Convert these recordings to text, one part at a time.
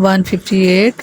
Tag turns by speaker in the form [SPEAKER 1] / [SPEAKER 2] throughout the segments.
[SPEAKER 1] 158।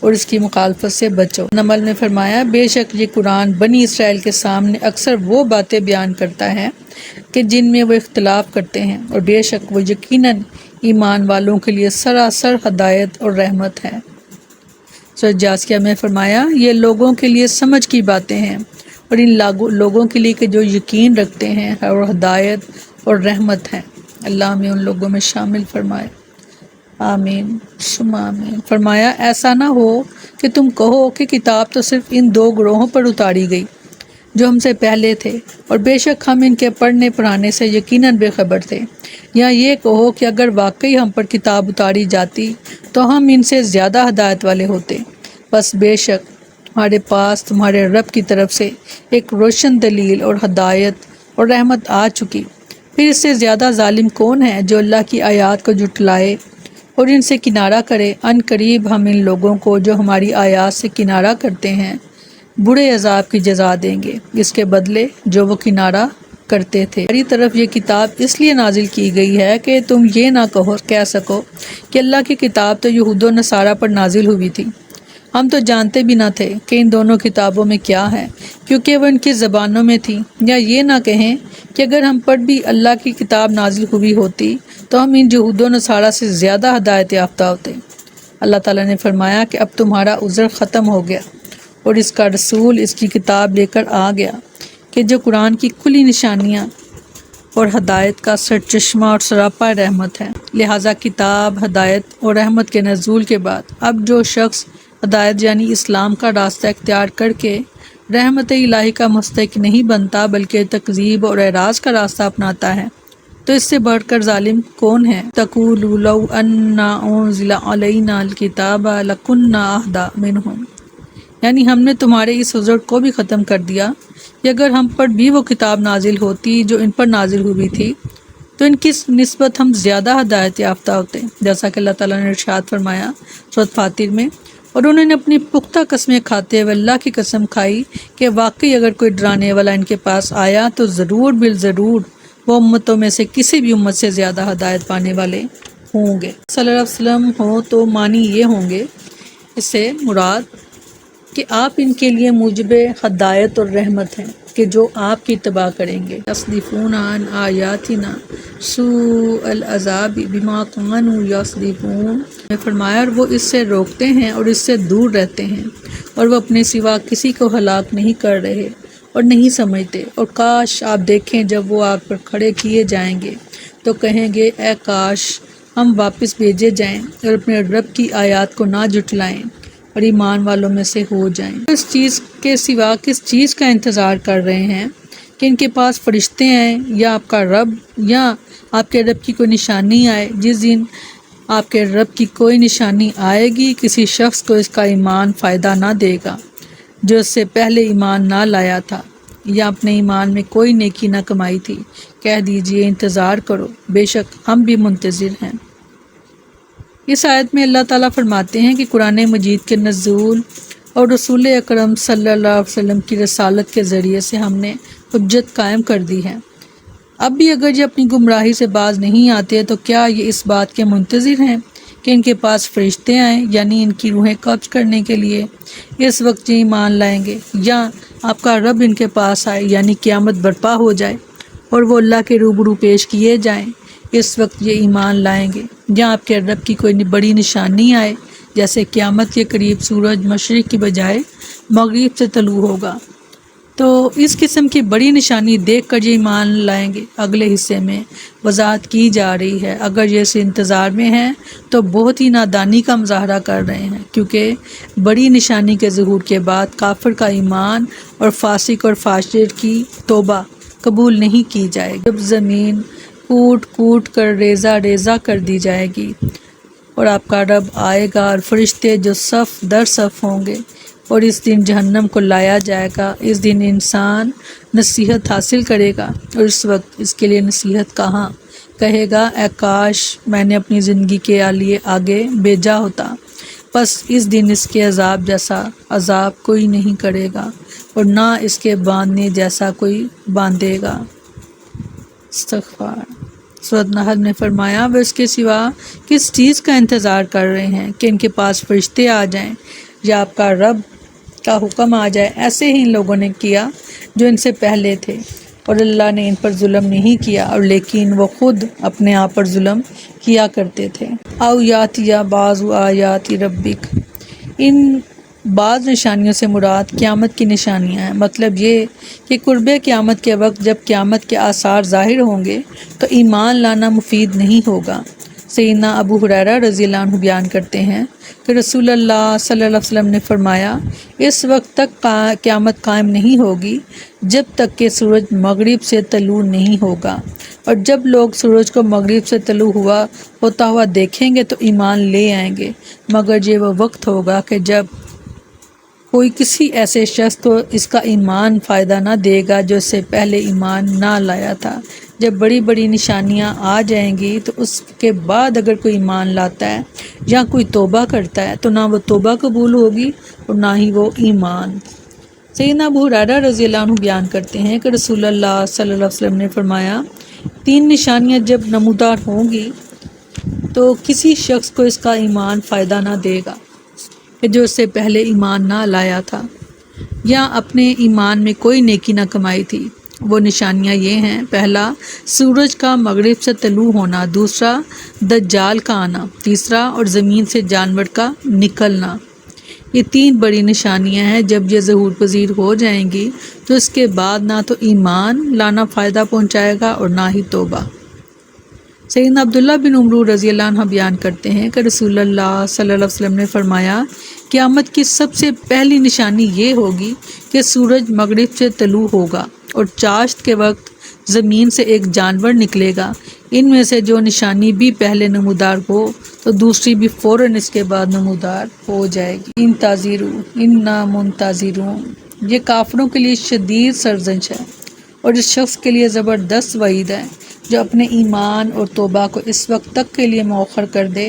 [SPEAKER 1] اور اس کی مخالفت سے بچو۔ نمل میں فرمایا بے شک یہ قرآن بنی اسرائیل کے سامنے اکثر وہ باتیں بیان کرتا ہے کہ جن میں وہ اختلاف کرتے ہیں، اور بے شک وہ یقیناً ایمان والوں کے لیے سراسر ہدایت اور رحمت ہے۔ سورۃ جاثیہ میں فرمایا یہ لوگوں کے لیے سمجھ کی باتیں ہیں، اور ان لوگوں کے لیے کہ جو یقین رکھتے ہیں، اور ہدایت اور رحمت ہے۔ اللہ ہمیں ان لوگوں میں شامل فرمائے، آمین ثم آمین۔ فرمایا ایسا نہ ہو کہ تم کہو کہ کتاب تو صرف ان 2 گروہوں پر اتاری گئی جو ہم سے پہلے تھے، اور بے شک ہم ان کے پڑھنے پڑھانے سے یقیناً بے خبر تھے، یا یہ کہو کہ اگر واقعی ہم پر کتاب اتاری جاتی تو ہم ان سے زیادہ ہدایت والے ہوتے۔ بس بے شک تمہارے پاس تمہارے رب کی طرف سے ایک روشن دلیل اور ہدایت اور رحمت آ چکی، پھر اس سے زیادہ ظالم کون ہے جو اللہ کی آیات کو جھٹلائے اور ان سے کنارہ کرے۔ ان قریب ہم ان لوگوں کو جو ہماری آیات سے کنارہ کرتے ہیں برے عذاب کی جزا دیں گے، اس کے بدلے جو وہ کنارہ کرتے تھے۔ ہماری طرف یہ کتاب اس لیے نازل کی گئی ہے کہ تم یہ نہ کہہ سکو کہ اللہ کی کتاب تو یہود و نصارہ پر نازل ہوئی تھی، ہم تو جانتے بھی نہ تھے کہ ان دونوں کتابوں میں کیا ہے، کیونکہ وہ ان کی زبانوں میں تھی۔ یا یہ نہ کہیں کہ اگر ہم پر بھی اللہ کی کتاب نازل ہوئی ہوتی تو ہم ان یہود و نصارہ سے زیادہ ہدایت یافتہ ہوتے۔ اللہ تعالیٰ نے فرمایا کہ اب تمہارا عذر ختم ہو گیا، اور اس کا رسول اس کی کتاب لے کر آ گیا کہ جو قرآن کی کھلی نشانیاں اور ہدایت کا سرچشمہ اور سراپا رحمت ہے۔ لہٰذا کتاب، ہدایت اور رحمت کے نزول کے بعد اب جو شخص ہدایت یعنی اسلام کا راستہ اختیار کر کے رحمت الہی کا مستحق نہیں بنتا بلکہ تکذیب اور اعراض کا راستہ اپناتا ہے، تو اس سے بڑھ کر ظالم کون ہے؟ تَقُولُوا لَوْ أَنَّا أُنزِلَ عَلَيْنَا الْكِتَابَ لَكُنَّا أَهْدَىٰ مِنْهُمْ، یعنی ہم نے تمہارے اس عذر کو بھی ختم کر دیا کہ اگر ہم پر بھی وہ کتاب نازل ہوتی جو ان پر نازل ہوئی تھی تو ان کی نسبت ہم زیادہ ہدایت یافتہ ہوتے، جیسا کہ اللہ تعالیٰ نے ارشاد فرمایا سورۃ فاطر میں، اور انہوں نے اپنی پختہ قسمیں کھاتے ہوئے اللہ کی قسم کھائی کہ واقعی اگر کوئی ڈرانے والا ان کے پاس آیا تو ضرور بالضرور وہ امتوں میں سے کسی بھی امت سے زیادہ ہدایت پانے والے ہوں گے۔ صلی اللہ علیہ وسلم ہو تو معنی یہ ہوں گے اس سے مراد کہ آپ ان کے لیے موجب ہدایت اور رحمت ہیں کہ جو آپ کی اتباع کریں گے۔ یصدفون عن آیاتنا سوء العذاب بما كانوا یصدفون، نے فرمایا اور وہ اس سے روکتے ہیں اور اس سے دور رہتے ہیں، اور وہ اپنے سوا کسی کو ہلاک نہیں کر رہے اور نہیں سمجھتے۔ اور کاش آپ دیکھیں جب وہ آگ پر کھڑے کیے جائیں گے تو کہیں گے اے کاش ہم واپس بھیجے جائیں اور اپنے رب کی آیات کو نہ جھٹلائیں اور ایمان والوں میں سے ہو جائیں۔ اس چیز کے سوا کس چیز کا انتظار کر رہے ہیں کہ ان کے پاس فرشتے ہیں یا آپ کا رب یا آپ کے رب کی کوئی نشانی آئے؟ جس دن آپ کے رب کی کوئی نشانی آئے گی کسی شخص کو اس کا ایمان فائدہ نہ دے گا جو اس سے پہلے ایمان نہ لایا تھا یا اپنے ایمان میں کوئی نیکی نہ کمائی تھی۔ کہہ دیجئے انتظار کرو، بے شک ہم بھی منتظر ہیں۔ اس آیت میں اللہ تعالیٰ فرماتے ہیں کہ قرآن مجید کے نزول اور رسول اکرم صلی اللہ علیہ وسلم کی رسالت کے ذریعے سے ہم نے حجت قائم کر دی ہے۔ اب بھی اگر یہ اپنی گمراہی سے باز نہیں آتے تو کیا یہ اس بات کے منتظر ہیں کہ ان کے پاس فرشتے آئیں یعنی ان کی روحیں قبض کرنے کے لیے؟ اس وقت یہ ایمان لائیں گے، یا آپ کا رب ان کے پاس آئے یعنی قیامت برپا ہو جائے اور وہ اللہ کے روبرو پیش کیے جائیں، اس وقت یہ ایمان لائیں گے، یا آپ کے رب کی کوئی بڑی نشانی آئے جیسے قیامت کے قریب سورج مشرق کی بجائے مغرب سے طلوع ہوگا، تو اس قسم کی بڑی نشانی دیکھ کر یہ ایمان لائیں گے۔ اگلے حصے میں وضاحت کی جا رہی ہے اگر یہ اس انتظار میں ہیں تو بہت ہی نادانی کا مظاہرہ کر رہے ہیں، کیونکہ بڑی نشانی کے ظہور کے بعد کافر کا ایمان اور فاسق اور فاجر کی توبہ قبول نہیں کی جائے گی۔ جب زمین کوٹ کوٹ کر ریزہ ریزہ کر دی جائے گی اور آپ کا رب آئے گا اور فرشتے جو صف در صف ہوں گے، اور اس دن جہنم کو لایا جائے گا، اس دن انسان نصیحت حاصل کرے گا، اور اس وقت اس کے لیے نصیحت کہاں؟ کہے گا اے کاش میں نے اپنی زندگی کے لیے آگے بھیجا ہوتا، پس اس دن اس کے عذاب جیسا عذاب کوئی نہیں کرے گا اور نہ اس کے باندھنے جیسا کوئی باندھے گا۔ استغفار۔ سورۃ نحل نے فرمایا وہ اس کے سوا کس چیز کا انتظار کر رہے ہیں کہ ان کے پاس فرشتے آ جائیں یا آپ کا رب کا حکم آ جائے، ایسے ہی ان لوگوں نے کیا جو ان سے پہلے تھے، اور اللہ نے ان پر ظلم نہیں کیا، اور لیکن وہ خود اپنے آپ پر ظلم کیا کرتے تھے۔ او یاتی بعض آیات ربک، ان بعض نشانیوں سے مراد قیامت کی نشانیاں ہیں، مطلب یہ کہ قرب قیامت کے وقت جب قیامت کے آثار ظاہر ہوں گے تو ایمان لانا مفید نہیں ہوگا۔ سیدنا ابو ہریرہ رضی اللہ عنہ بیان کرتے ہیں کہ رسول اللہ صلی اللہ علیہ وسلم نے فرمایا، اس وقت تک قیامت قائم نہیں ہوگی جب تک کہ سورج مغرب سے طلوع نہیں ہوگا، اور جب لوگ سورج کو مغرب سے طلوع ہوتا ہوا دیکھیں گے تو ایمان لے آئیں گے، مگر یہ وہ وقت ہوگا کہ جب کوئی کسی ایسے شخص کو اس کا ایمان فائدہ نہ دے گا جو اس سے پہلے ایمان نہ لایا تھا۔ جب بڑی بڑی نشانیاں آ جائیں گی تو اس کے بعد اگر کوئی ایمان لاتا ہے یا کوئی توبہ کرتا ہے تو نہ وہ توبہ قبول ہوگی اور نہ ہی وہ ایمان۔ سیدنا ابو ہریرہ رضی اللہ عنہ بیان کرتے ہیں کہ رسول اللہ صلی اللہ علیہ وسلم نے فرمایا، 3 نشانیاں جب نمودار ہوں گی تو کسی شخص کو اس کا ایمان فائدہ نہ دے گا کہ جو اس سے پہلے ایمان نہ لایا تھا یا اپنے ایمان میں کوئی نیکی نہ کمائی تھی۔ وہ نشانیاں یہ ہیں: پہلا، سورج کا مغرب سے طلوع ہونا، دوسرا دجال کا آنا، تیسرا اور زمین سے جانور کا نکلنا۔ یہ 3 بڑی نشانیاں ہیں، جب یہ ظہور پذیر ہو جائیں گی تو اس کے بعد نہ تو ایمان لانا فائدہ پہنچائے گا اور نہ ہی توبہ۔ سیدنا عبداللہ بن عمرو رضی اللہ عنہ بیان کرتے ہیں کہ رسول اللہ صلی اللہ علیہ وسلم نے فرمایا، قیامت کی سب سے پہلی نشانی یہ ہوگی کہ سورج مغرب سے طلوع ہوگا اور چاشت کے وقت زمین سے ایک جانور نکلے گا۔ ان میں سے جو نشانی بھی پہلے نمودار ہو تو دوسری بھی فوراً اس کے بعد نمودار ہو جائے گی۔ انتظروا انا منتظرون، یہ کافروں کے لیے شدید سرزنش ہے اور اس شخص کے لیے زبردست وعید ہے جو اپنے ایمان اور توبہ کو اس وقت تک کے لیے مؤخر کر دے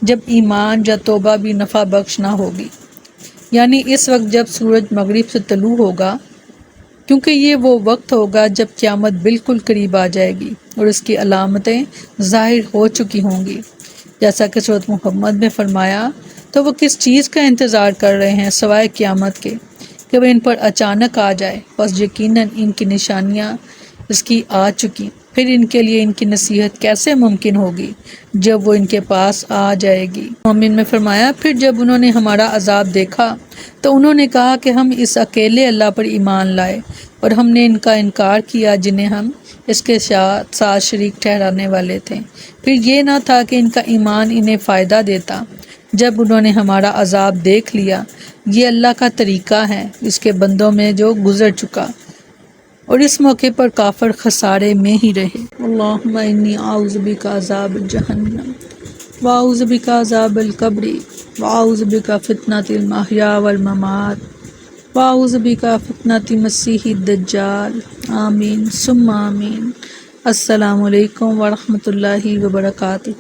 [SPEAKER 1] جب ایمان یا توبہ بھی نفع بخش نہ ہوگی، یعنی اس وقت جب سورج مغرب سے طلوع ہوگا، کیونکہ یہ وہ وقت ہوگا جب قیامت بالکل قریب آ جائے گی اور اس کی علامتیں ظاہر ہو چکی ہوں گی، جیسا کہ سورۃ محمد میں فرمایا، تو وہ کس چیز کا انتظار کر رہے ہیں سوائے قیامت کے کہ وہ ان پر اچانک آ جائے، بس یقیناً ان کی نشانیاں اس کی آ چکی، پھر ان کے لیے ان کی نصیحت کیسے ممکن ہوگی جب وہ ان کے پاس آ جائے گی۔ مومن میں فرمایا، پھر جب انہوں نے ہمارا عذاب دیکھا تو انہوں نے کہا کہ ہم اس اکیلے اللہ پر ایمان لائے اور ہم نے ان کا انکار کیا جنہیں ہم اس کے ساتھ شریک ٹھہرانے والے تھے، پھر یہ نہ تھا کہ ان کا ایمان انہیں فائدہ دیتا جب انہوں نے ہمارا عذاب دیکھ لیا۔ یہ اللہ کا طریقہ ہے اس کے بندوں میں جو گزر چکا، اور اس موقع پر کافر خسارے میں ہی رہے۔ اللہم انی اعوذ بک عذاب جہنم واعوذ بک عذاب القبر واعوذ بک فتنۃ المحیا والممات واعوذ بک فتنۃ مسیح الدجال، آمین ثم آمین۔ السلام علیکم ورحمۃ اللہ وبرکاتہ۔